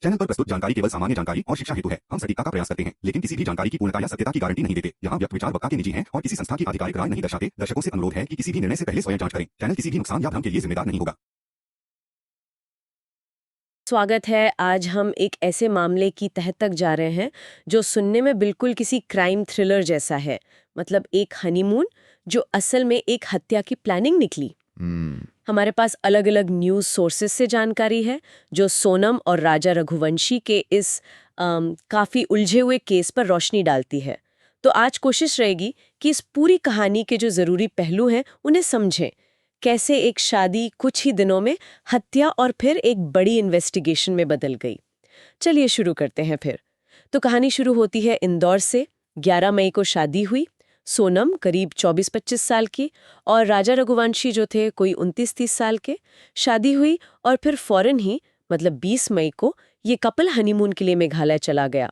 Channel पर प्रस्तुत जानकारी केवल सामान्य जानकारी और शिक्षा हेतु है। हम सटीकता का प्रयास करते हैं, लेकिन किसी भी जानकारी की पूर्णता या सत्यता की गारंटी नहीं देते। यहाँ व्यक्त विचार वक्ता के निजी हैं और किसी संस्था की आधिकारिक राय नहीं दर्शाते। दर्शकों से अनुरोध है कि किसी भी निर्णय से पहले स्वयं जांच करें। चैनल किसी भी नुकसान या भ्रम के लिए जिम्मेदार नहीं होगा। स्वागत है। आज हम एक ऐसे मामले की तह तक जा रहे हैं जो सुनने में बिल्कुल किसी क्राइम थ्रिलर जैसा है। मतलब एक हनीमून जो असल में एक हत्या की प्लानिंग निकली। हमारे पास अलग अलग न्यूज़ सोर्सेज से जानकारी है जो सोनम और राजा रघुवंशी के इस काफ़ी उलझे हुए केस पर रोशनी डालती है। तो आज कोशिश रहेगी कि इस पूरी कहानी के जो ज़रूरी पहलू हैं उन्हें समझें। कैसे एक शादी कुछ ही दिनों में हत्या और फिर एक बड़ी इन्वेस्टिगेशन में बदल गई। चलिए शुरू करते हैं फिर। तो कहानी शुरू होती है इंदौर से। 11 मई को शादी हुई। सोनम करीब 24-25 साल की और राजा रघुवंशी जो थे कोई 29-30 साल के। शादी हुई और फिर फौरन ही मतलब 20 मई को ये कपल हनीमून के लिए मेघालय चला गया।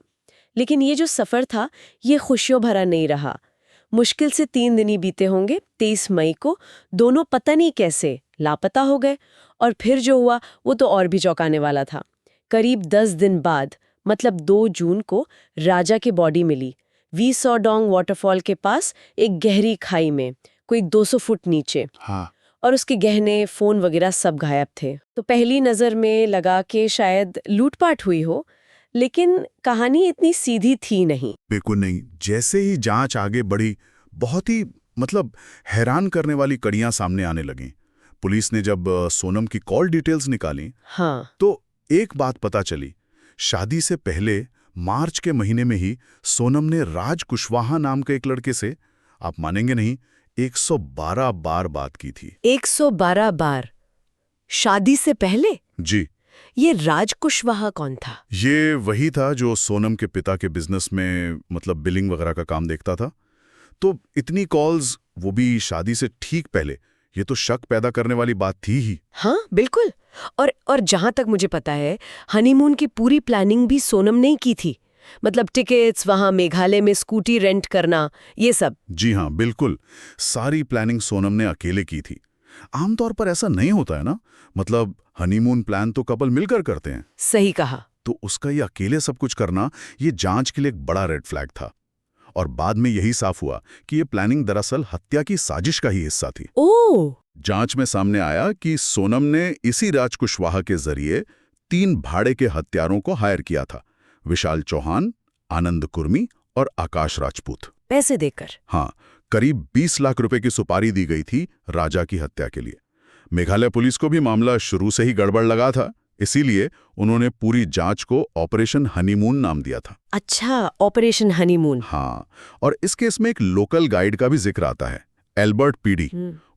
लेकिन ये जो सफ़र था ये खुशियों भरा नहीं रहा। मुश्किल से 3 दिन ही बीते होंगे। 23 मई को दोनों पता नहीं कैसे लापता हो गए और फिर जो हुआ वो तो और भी चौंकाने वाला था। करीब 10 दिन बाद मतलब 2 जून को राजा की बॉडी मिली वी सॉडोंग वाटरफॉल के पास एक गहरी खाई में, कोई 200 फुट नीचे। हाँ। और उसके गहने फोन वगैरह सब गायब थे। तो पहली नज़र में लगा कि शायद लूटपाट हुई हो, लेकिन कहानी इतनी सीधी थी नहीं। बिल्कुल नहीं। जैसे ही जांच आगे बढ़ी बहुत ही हैरान करने वाली कड़ियां सामने आने लगीं। पुलिस ने जब सोनम की कॉल डिटेल्स निकाली हाँ। तो एक बात पता चली। शादी से पहले मार्च के महीने में ही सोनम ने राज कुशवाहा नाम के एक लड़के से, आप मानेंगे नहीं, 112 बार बात की थी। 112 बार? शादी से पहले? जी। ये राज कुशवाहा कौन था? ये वही था जो सोनम के पिता के बिजनेस में बिलिंग वगैरह का काम देखता था। तो इतनी कॉल्स, वो भी शादी से ठीक पहले, ये तो शक पैदा करने वाली बात थी ही। हाँ बिल्कुल। और जहां तक मुझे पता है हनीमून की पूरी प्लानिंग भी सोनम ने की थी। मतलब टिकट्स, वहां मेघालय में स्कूटी रेंट करना, ये सब। जी हाँ, बिल्कुल। सारी प्लानिंग सोनम ने अकेले की थी। आमतौर पर ऐसा नहीं होता है ना। हनीमून प्लान तो कपल मिलकर करते हैं। सही कहा। तो उसका ये अकेले सब कुछ करना, ये जांच के लिए एक बड़ा रेड फ्लैग था। और बाद में यही साफ हुआ कि ये प्लानिंग दरअसल हत्या की साजिश का ही हिस्सा थी। ओह! जांच में सामने आया कि सोनम ने इसी राज कुशवाहा के जरिए 3 भाड़े के हत्यारों को हायर किया था। विशाल चौहान, आनंद कुर्मी और आकाश राजपूत। पैसे देकर? हाँ, करीब 20 लाख रुपए की सुपारी दी गई थी राजा की हत्या के लिए। मेघालय पुलिस को भी मामला शुरू से ही गड़बड़ लगा था, इसीलिए उन्होंने पूरी जांच को ऑपरेशन हनीमून नाम दिया था। अच्छा, ऑपरेशन हनीमून। हाँ, और इस केस में एक लोकल गाइड का भी जिक्र आता है, एल्बर्ट पीडी।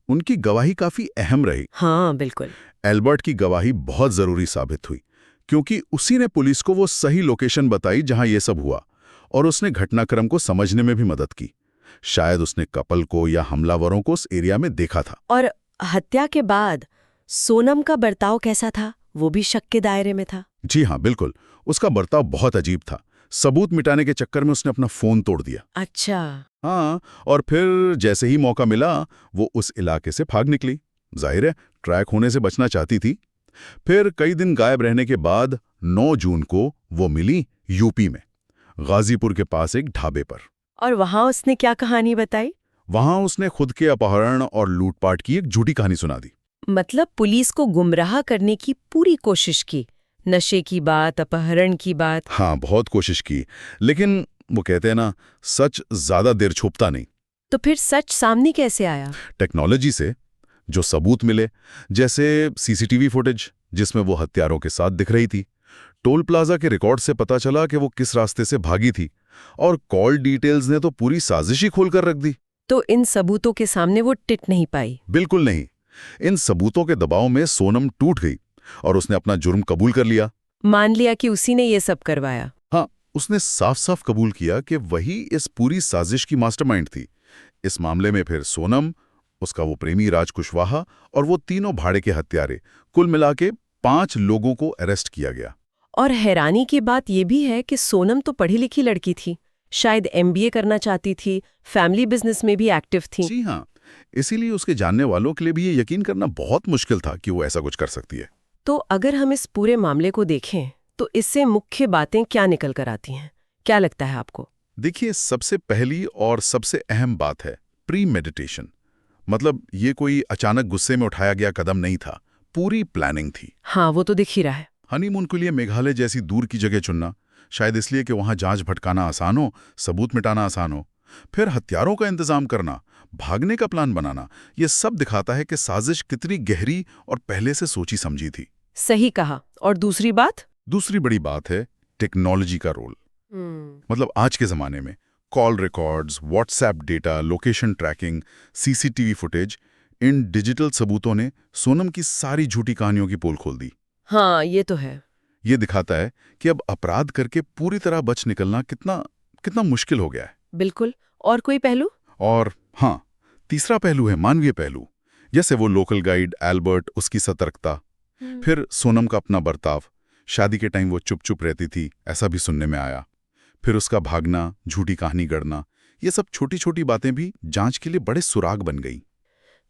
उनकी गवाही काफी अहम रही। हाँ बिल्कुल। एल्बर्ट की गवाही बहुत जरूरी साबित हुई, क्योंकि उसी ने पुलिस को वो सही लोकेशन बताई जहां ये सब हुआ, और उसने घटनाक्रम को समझने में भी मदद की। शायद उसने कपल को या हमलावरों को उस एरिया में देखा था। और हत्या के बाद सोनम का बर्ताव कैसा था? वो भी शक के दायरे में था। जी हाँ, बिल्कुल। उसका बर्ताव बहुत अजीब था। सबूत मिटाने के चक्कर में उसने अपना फोन तोड़ दिया। अच्छा। हाँ, और फिर जैसे ही मौका मिला वो उस इलाके से भाग निकली। जाहिर है, ट्रैक होने से बचना चाहती थी। फिर कई दिन गायब रहने के बाद 9 जून को वो मिली यूपी में, गाजीपुर के पास एक ढाबे पर। और वहां उसने क्या कहानी बताई? वहां उसने खुद के अपहरण और लूटपाट की एक झूठी कहानी सुना दी। मतलब पुलिस को गुमराह करने की पूरी कोशिश की। नशे की बात, अपहरण की बात। हाँ, बहुत कोशिश की, लेकिन वो कहते हैं ना, सच ज्यादा देर छुपता नहीं। तो फिर सच सामने कैसे आया? टेक्नोलॉजी से। जो सबूत मिले, जैसे सीसीटीवी फुटेज जिसमें वो हत्यारों के साथ दिख रही थी, टोल प्लाजा के रिकॉर्ड से पता चला कि वो किस रास्ते से भागी थी, और कॉल डिटेल्स ने तो पूरी साजिश ही खोल कर रख दी। तो इन सबूतों के सामने वो टिक नहीं पाई? बिल्कुल नहीं। इन सबूतों के दबाव में सोनम टूट गई और उसने अपना जुर्म कबूल कर लिया। मान लिया कि उसी ने ये सब करवाया। हाँ, उसने साफ साफ कबूल किया कि वही इस पूरी साजिश की मास्टरमाइंड थी। इस मामले में फिर सोनम, उसका वो प्रेमी राज कुशवाहा और वो तीनों भाड़े के हत्यारे, कुल मिला के 5 लोगों को अरेस्ट किया गया। और हैरानी की बात यह भी है कि सोनम तो पढ़ी लिखी लड़की थी, शायद एमबीए करना चाहती थी, फैमिली बिजनेस में भी एक्टिव थी। जी हाँ, इसीलिए उसके जानने वालों के लिए भी ये यकीन करना बहुत मुश्किल था कि वो ऐसा कुछ कर सकती है। तो अगर हम इस पूरे मामले को देखें तो इससे मुख्य बातें क्या निकल कर आती हैं, क्या लगता है आपको? देखिए, सबसे पहली और सबसे अहम बात है प्री मेडिटेशन। मतलब ये कोई अचानक गुस्से में उठाया गया कदम नहीं था, पूरी प्लानिंग थी। हाँ, वो तो दिख ही रहा है। हनीमून के लिए मेघालय जैसी दूर की जगह चुनना, शायद इसलिए कि वहां जांच भटकाना आसान हो, सबूत मिटाना आसान हो। फिर हथियारों का इंतजाम करना, भागने का प्लान बनाना, ये सब दिखाता है कि साजिश कितनी गहरी और पहले से सोची समझी थी। सही कहा। और दूसरी बात? दूसरी बड़ी बात है टेक्नोलॉजी का रोल। मतलब आज के जमाने में call records, WhatsApp data, location tracking, CCTV footage, इन डिजिटल सबूतों ने सोनम की सारी झूठी कहानियों की पोल खोल दी। हाँ, ये तो है। ये दिखाता है कि अब अपराध करके पूरी तरह बच निकलना कितना कितना मुश्किल हो गया है। बिल्कुल। और कोई पहलू? और हाँ, तीसरा पहलू है मानवीय पहलू। जैसे वो लोकल गाइड एल्बर्ट, उसकी सतर्कता, फिर सोनम का अपना बर्ताव। शादी के टाइम वो चुप चुप रहती थी, ऐसा भी सुनने में आया। फिर उसका भागना, झूठी कहानी गढ़ना, ये सब छोटी छोटी बातें भी जांच के लिए बड़े सुराग बन गई।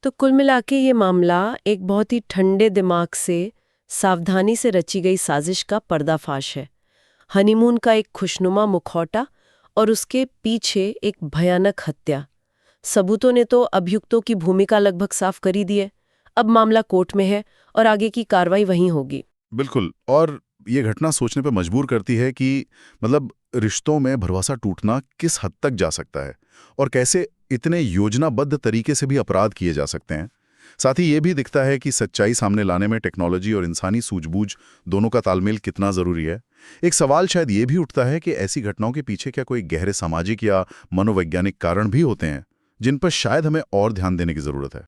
तो कुल मिला के ये मामला एक बहुत ही ठंडे दिमाग से, सावधानी से रची गई साजिश का पर्दाफाश है। हनीमून का एक खुशनुमा मुखौटा और उसके पीछे एक भयानक हत्या। सबूतों ने तो अभियुक्तों की भूमिका लगभग साफ कर ही दी है। अब मामला कोर्ट में है और आगे की कार्रवाई वहीं होगी। बिल्कुल। और ये घटना सोचने पर मजबूर करती है कि मतलब रिश्तों में भरोसा टूटना किस हद तक जा सकता है और कैसे इतने योजनाबद्ध तरीके से भी अपराध किए जा सकते हैं। साथ ही ये भी दिखता है कि सच्चाई सामने लाने में टेक्नोलॉजी और इंसानी सूझबूझ दोनों का तालमेल कितना जरूरी है। एक सवाल शायद ये भी उठता है कि ऐसी घटनाओं के पीछे क्या कोई गहरे सामाजिक या मनोवैज्ञानिक कारण भी होते हैं जिन पर शायद हमें और ध्यान देने की जरूरत है।